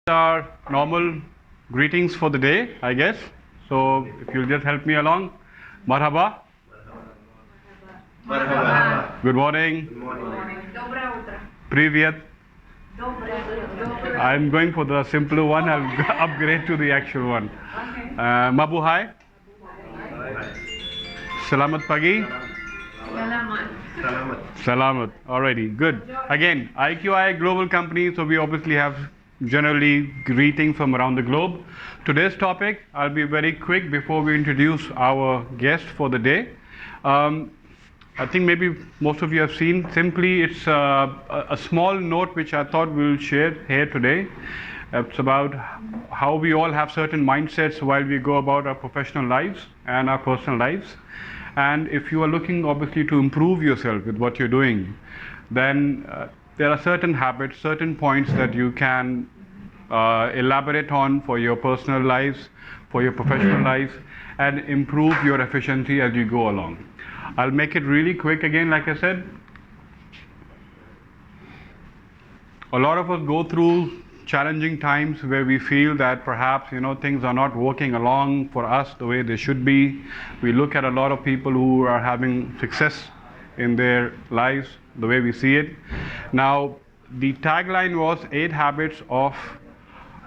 Our normal greetings for the day, I guess. So if you'll just help me along. Marhaba. Marhaba. Good morning. Good morning. Доброе утро. Privyat. Доброе. I'm going for the simpler one. I'll upgrade to the actual one. Okay. Mabuhay. Salamat pagi. Salamat. Salamat. Salamat. Alrighty, good. Again, IQI global company, so we obviously have generally greetings from around the globe. Today's topic, I'll be very quick before we introduce our guest for the day. I think maybe most of you have seen. Simply, it's a small note which I thought we'll share here today. It's about how we all have certain mindsets while we go about our professional lives and our personal lives. And if you are looking obviously to improve yourself with what you're doing, then there are certain habits, certain points that you can elaborate on for your personal lives, for your professional lives, and improve your efficiency as you go along. I'll make it really quick again, like I said. A lot of us go through challenging times where we feel that perhaps things are not working along for us the way they should be. We look at a lot of people who are having success in their lives the way we see it. Now, the tagline was 8 habits of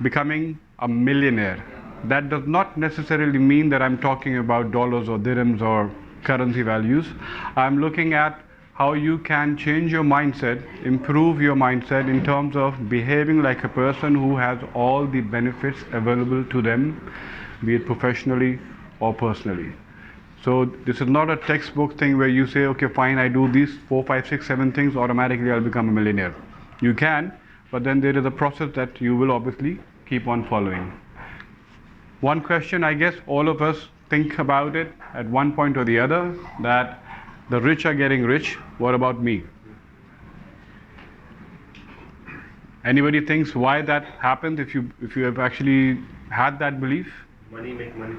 becoming a millionaire. That does not necessarily mean that I'm talking about dollars or dirhams or currency values. I'm looking at how you can change your mindset, improve your mindset in terms of behaving like a person who has all the benefits available to them, be it professionally or personally. So this is not a textbook thing where you say, okay, fine, I do these 4, 5, 6, 7 things, automatically I'll become a millionaire. You can, but then there is a process that you will obviously keep on following. One question, I guess all of us think about it at one point or the other, that the rich are getting rich. What about me? Anybody thinks why that happens if you have actually had that belief? Money make money.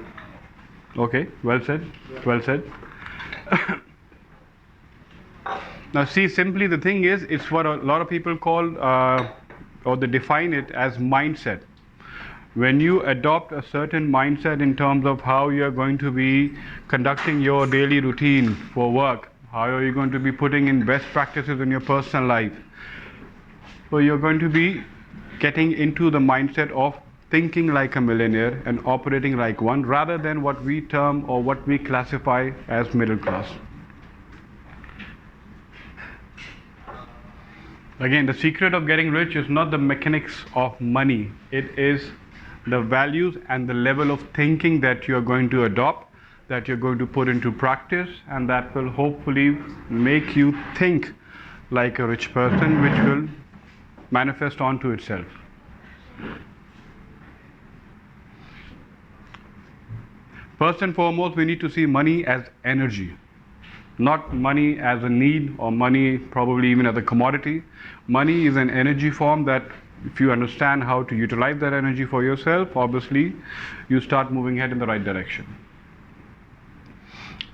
Okay, well said. Well said. Now see, simply the thing is, it's what a lot of people call or they define it as mindset. When you adopt a certain mindset in terms of how you're going to be conducting your daily routine for work, how are you going to be putting in best practices in your personal life, so you're going to be getting into the mindset of thinking like a millionaire and operating like one, rather than what we term or what we classify as middle class. Again, the secret of getting rich is not the mechanics of money. It is the values and the level of thinking that you're going to adopt, that you're going to put into practice, and that will hopefully make you think like a rich person, which will manifest onto itself. First and foremost, we need to see money as energy, not money as a need or money probably even as a commodity. Money is an energy form that if you understand how to utilize that energy for yourself, obviously you start moving ahead in the right direction.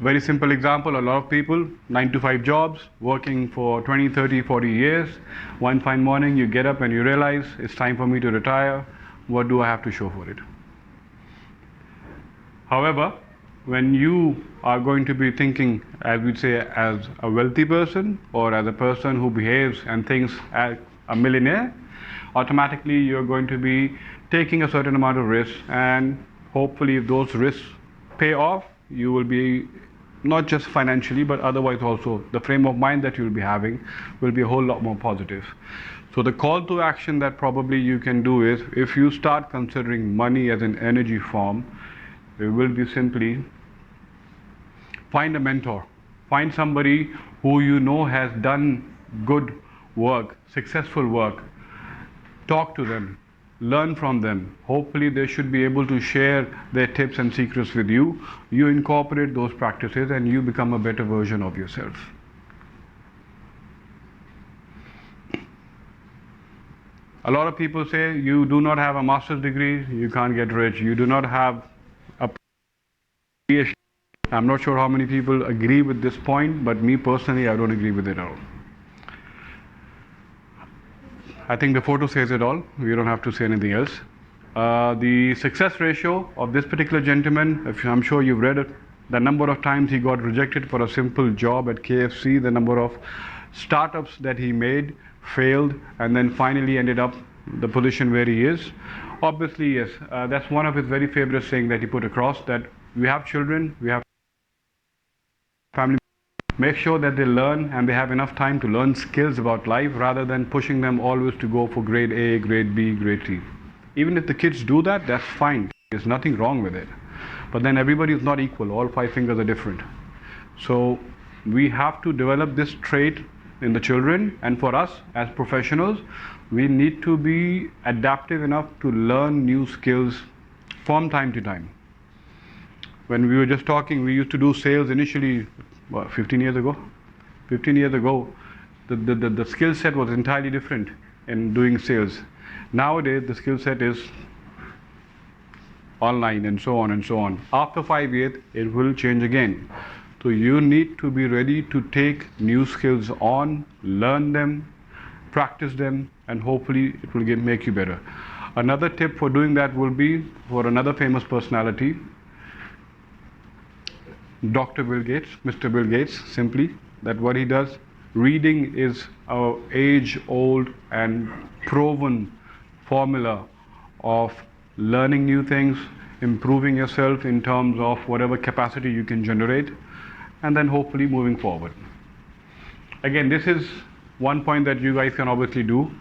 Very simple example, a lot of people, 9 to 5 jobs, working for 20, 30, 40 years. One fine morning you get up and you realize it's time for me to retire. What do I have to show for it? However, when you are going to be thinking, as we say, as a wealthy person or as a person who behaves and thinks as a millionaire, automatically you're going to be taking a certain amount of risk, and hopefully if those risks pay off, you will be not just financially but otherwise also the frame of mind that you'll be having will be a whole lot more positive. So the call to action that probably you can do is, if you start considering money as an energy form, it will be simply find a mentor, find somebody who you know has done good work, successful work. Talk to them, learn from them. Hopefully they should be able to share their tips and secrets with you. You incorporate those practices and you become a better version of yourself. A lot of people say you do not have a master's degree, you can't get rich. You do not have a PhD. I'm not sure how many people agree with this point, but me personally, I don't agree with it at all. I think the photo says it all. We don't have to say anything else. The success ratio of this particular gentleman, I'm sure you've read it, the number of times he got rejected for a simple job at KFC, the number of startups that he made, failed, and then finally ended up the position where he is. Obviously, yes, that's one of his very favorite saying that he put across, that we have children, we have family. Make sure that they learn and they have enough time to learn skills about life rather than pushing them always to go for grade A, grade B, grade C. Even if the kids do that, that's fine. There's nothing wrong with it. But then everybody is not equal. All five fingers are different. So we have to develop this trait in the children, and for us as professionals, we need to be adaptive enough to learn new skills from time to time. When we were just talking, we used to do sales initially, 15 years ago? 15 years ago, the skill set was entirely different in doing sales. Nowadays, the skill set is online and so on and so on. After 5 years, it will change again. So you need to be ready to take new skills on, learn them, practice them, and hopefully it will make you better. Another tip for doing that will be for another famous personality, Dr. Bill Gates, Mr. Bill Gates, simply, that what he does, reading is our age-old and proven formula of learning new things, improving yourself in terms of whatever capacity you can generate, and then hopefully moving forward. Again, this is one point that you guys can obviously do.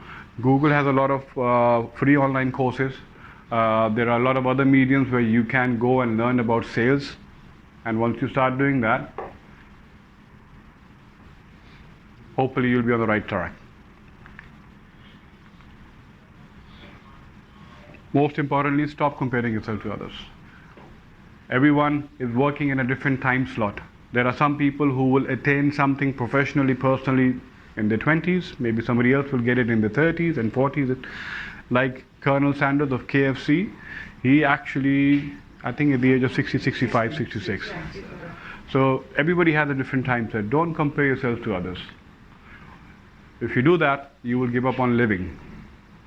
Google has a lot of free online courses. There are a lot of other mediums where you can go and learn about sales. And once you start doing that, hopefully you'll be on the right track. Most importantly, stop comparing yourself to others. Everyone is working in a different time slot. There are some people who will attain something professionally, personally in their 20s. Maybe somebody else will get it in their 30s and 40s. Like Colonel Sanders of KFC, he actually, I think at the age of 60, 65, 66. So everybody has a different time set. Don't compare yourself to others. If you do that, you will give up on living.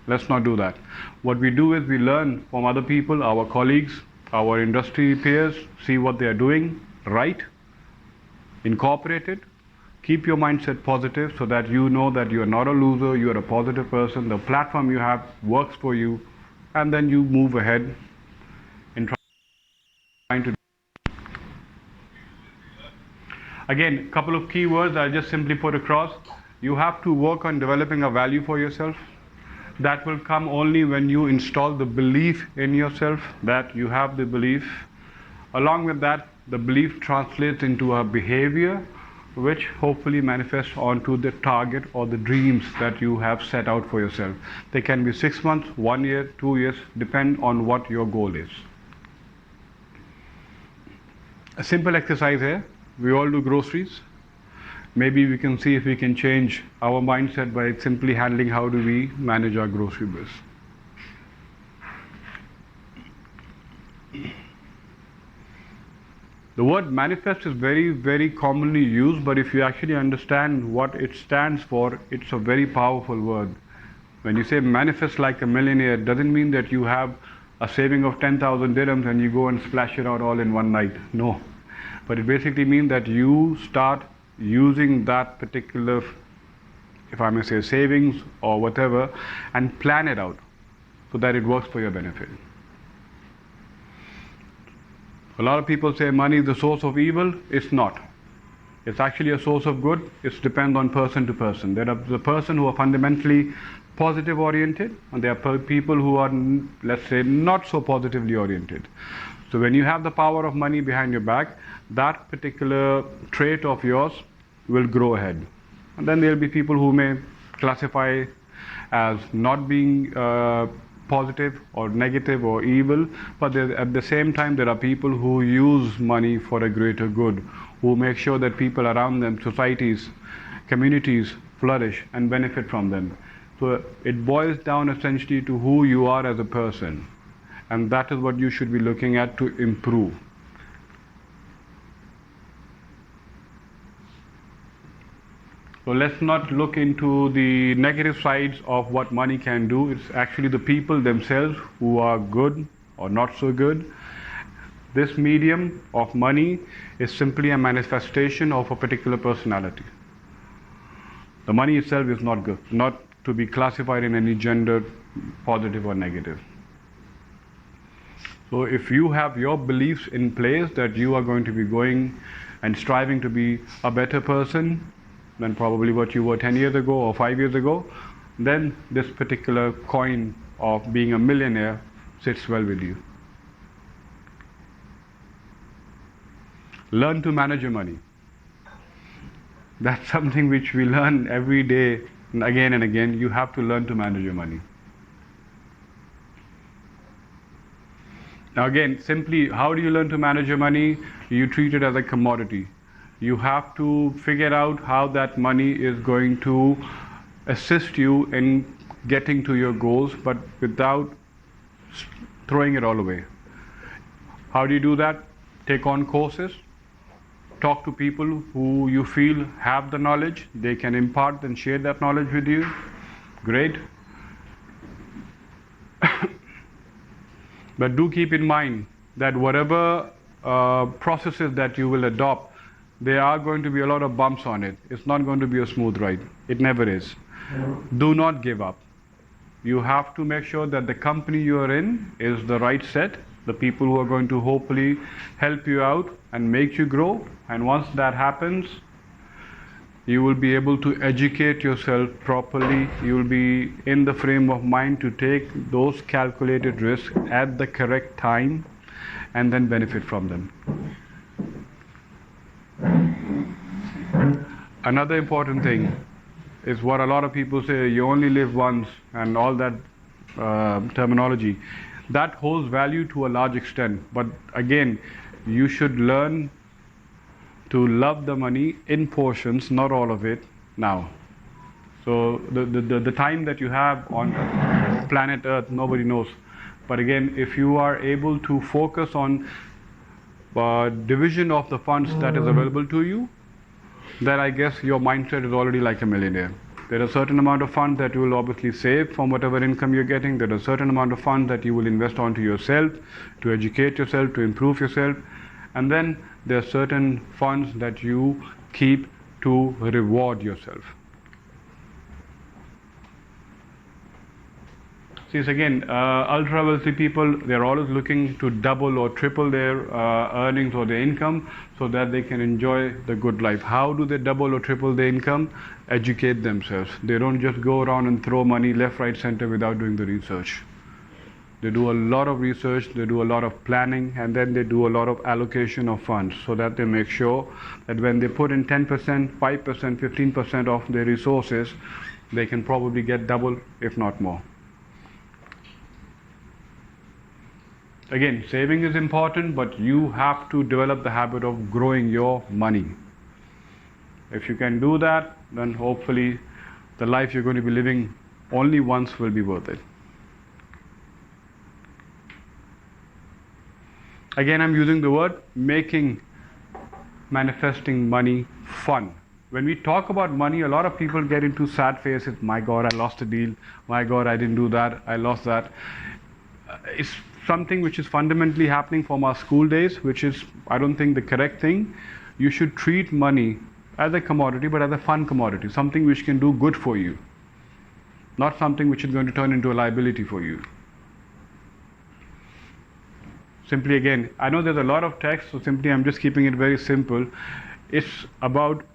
Let's not do that. What we do is we learn from other people, our colleagues, our industry peers, see what they are doing right, incorporate it, keep your mindset positive so that you know that you are not a loser, you are a positive person, the platform you have works for you, and then you move ahead in trying to. Again, a couple of key words I'll just simply put across. You have to work on developing a value for yourself. That will come only when you install the belief in yourself, that you have the belief. Along with that, the belief translates into a behavior which hopefully manifests onto the target or the dreams that you have set out for yourself. They can be 6 months, 1 year, 2 years, depend on what your goal is. A simple exercise here. We all do groceries. Maybe we can see if we can change our mindset by simply handling how do we manage our grocery bills. The word manifest is very, very commonly used, but if you actually understand what it stands for, it's a very powerful word. When you say manifest like a millionaire, it doesn't mean that you have a saving of 10,000 dirhams and you go and splash it out all in one night. No. But it basically means that you start using that particular, if I may say, savings or whatever, and plan it out so that it works for your benefit. A lot of people say money is the source of evil. It's not. It's actually a source of good. It depends on person to person. There are the person who are fundamentally positive oriented, and there are people who are, let's say, not so positively oriented. So when you have the power of money behind your back, that particular trait of yours will grow ahead. And then there will be people who may classify as not being positive or negative or evil, but at the same time there are people who use money for a greater good, who make sure that people around them, societies, communities flourish and benefit from them. So it boils down essentially to who you are as a person, and that is what you should be looking at to improve. So let's not look into the negative sides of what money can do. It's actually the people themselves who are good or not so good. This medium of money is simply a manifestation of a particular personality. The money itself is not good, not to be classified in any gender, positive or negative. So if you have your beliefs in place that you are going to be going and striving to be a better person than probably what you were 10 years ago or 5 years ago, then this particular coin of being a millionaire sits well with you. Learn to manage your money. That's something which we learn every day and again. You have to learn to manage your money. Now again, simply, how do you learn to manage your money? You treat it as a commodity. You have to figure out how that money is going to assist you in getting to your goals, but without throwing it all away. How do you do that? Take on courses. Talk to people who you feel have the knowledge. They can impart and share that knowledge with you. Great. But do keep in mind that whatever processes that you will adopt, there are going to be a lot of bumps on it. It's not going to be a smooth ride. It never is. Do not give up. You have to make sure that the company you are in is the right set, the people who are going to hopefully help you out and make you grow. And once that happens, you will be able to educate yourself properly. You will be in the frame of mind to take those calculated risks at the correct time and then benefit from them. Another important thing is what a lot of people say, you only live once, and all that terminology. That holds value to a large extent, but again, you should learn to love the money in portions, not all of it now. So the time that you have on planet Earth, nobody knows. But again, if you are able to focus on division of the funds that is available to you, then I guess your mindset is already like a millionaire. There are a certain amount of funds that you will obviously save from whatever income you're getting. There are a certain amount of funds that you will invest onto yourself, to educate yourself, to improve yourself. And then there are certain funds that you keep to reward yourself. See, again, ultra wealthy people, they're always looking to double or triple their earnings or their income so that they can enjoy the good life. How do they double or triple their income? Educate themselves. They don't just go around and throw money left, right, center without doing the research. They do a lot of research, they do a lot of planning, and then they do a lot of allocation of funds so that they make sure that when they put in 10%, 5%, 15% of their resources, they can probably get double, if not more. Again, saving is important, but you have to develop the habit of growing your money. If you can do that, then hopefully the life you're going to be living only once will be worth it. Again, I'm using the word making manifesting money fun. When we talk about money, a lot of people get into sad faces. My God, I lost a deal. My God, I didn't do that. I lost that. It's something which is fundamentally happening from our school days, which is, I don't think, the correct thing. You should treat money as a commodity, but as a fun commodity, something which can do good for you, not something which is going to turn into a liability for you. Simply, again, I know there's a lot of text, so simply I'm just keeping it very simple. It's about,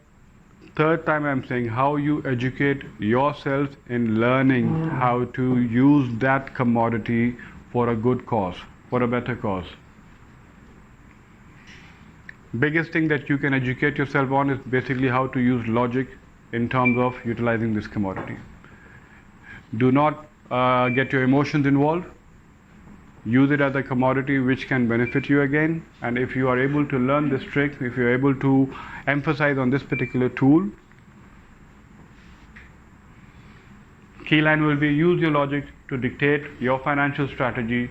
third time I'm saying, how you educate yourself in learning how to use that commodity for a good cause, for a better cause. Biggest thing that you can educate yourself on is basically how to use logic in terms of utilizing this commodity. Do not get your emotions involved. Use it as a commodity which can benefit you again. And if you are able to learn this trick, if you're able to emphasize on this particular tool, key line will be use your logic to dictate your financial strategy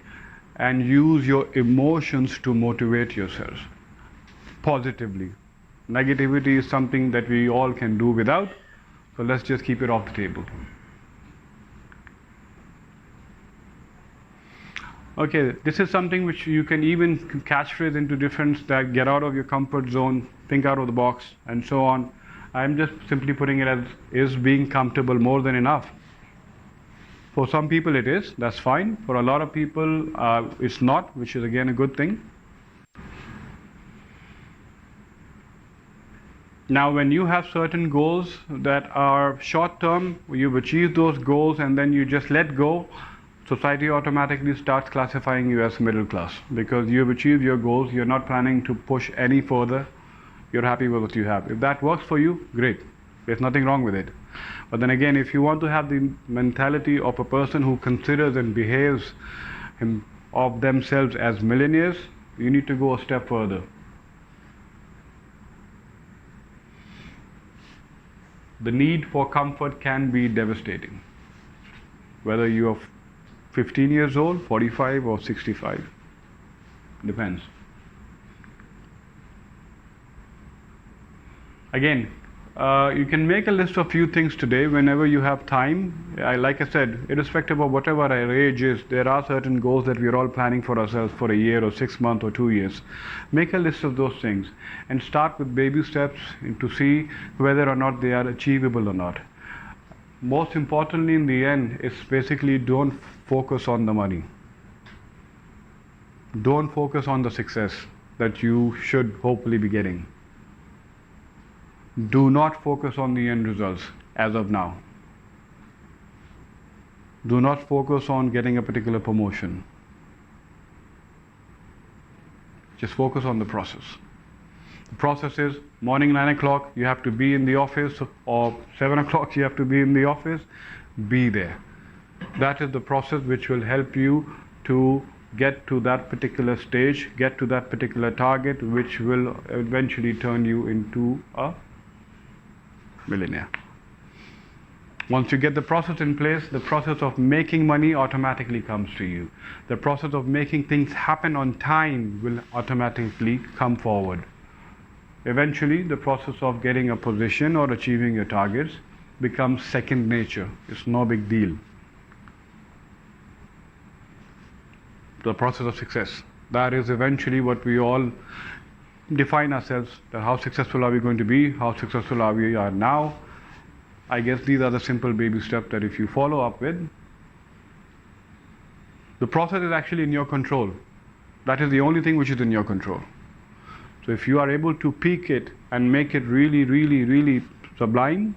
and use your emotions to motivate yourselves positively. Negativity is something that we all can do without. So let's just keep it off the table. Okay, this is something which you can even catchphrase into different, that get out of your comfort zone, think out of the box, and so on. I'm just simply putting it as, is being comfortable more than enough? For some people it is, that's fine. For a lot of people it's not, which is again a good thing. Now when you have certain goals that are short term, you've achieved those goals and then you just let go, society automatically starts classifying you as middle class, because you've achieved your goals, you're not planning to push any further, you're happy with what you have. If that works for you, great, there's nothing wrong with it. But then again, if you want to have the mentality of a person who considers and behaves of themselves as millionaires, you need to go a step further. The need for comfort can be devastating, whether you are 15 years old, 45 or 65, depends. Again, you can make a list of few things today whenever you have time. Like I said, irrespective of whatever our age is, there are certain goals that we're all planning for ourselves for a year or 6 months or 2 years. Make a list of those things and start with baby steps to see whether or not they are achievable or not. Most importantly in the end is basically don't focus on the money. Don't focus on the success that you should hopefully be getting. Do not focus on the end results as of now. Do not focus on getting a particular promotion. Just focus on the process. The process is morning 9 o'clock you have to be in the office, or 7 o'clock you have to be in the office. Be there. That is the process which will help you to get to that particular stage, get to that particular target, which will eventually turn you into a millionaire. Once you get the process in place, the process of making money automatically comes to you. The process of making things happen on time will automatically come forward. Eventually, the process of getting a position or achieving your targets becomes second nature. It's no big deal. The process of success, that is eventually what we all define ourselves, that how successful are we going to be, how successful are we now. I guess these are the simple baby steps that if you follow up with, the process is actually in your control. That is the only thing which is in your control. So if you are able to peak it and make it really, really, really sublime,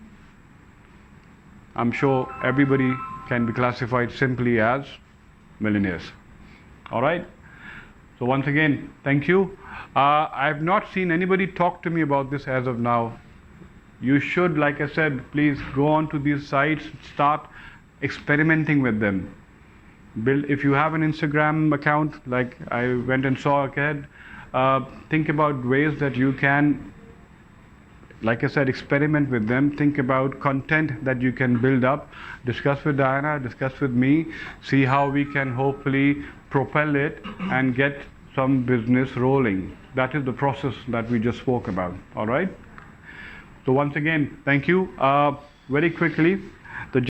I'm sure everybody can be classified simply as millionaires. All right? So once again, thank you. I've not seen anybody talk to me about this as of now. You should, like I said, please go on to these sites, start experimenting with them. If you have an Instagram account, like I went and saw ahead, think about ways that you can, like I said, experiment with them. Think about content that you can build up. Discuss with Diana, discuss with me, see how we can hopefully propel it and get some business rolling. That is the process that we just spoke about. All right? So once again, thank you. Very quickly,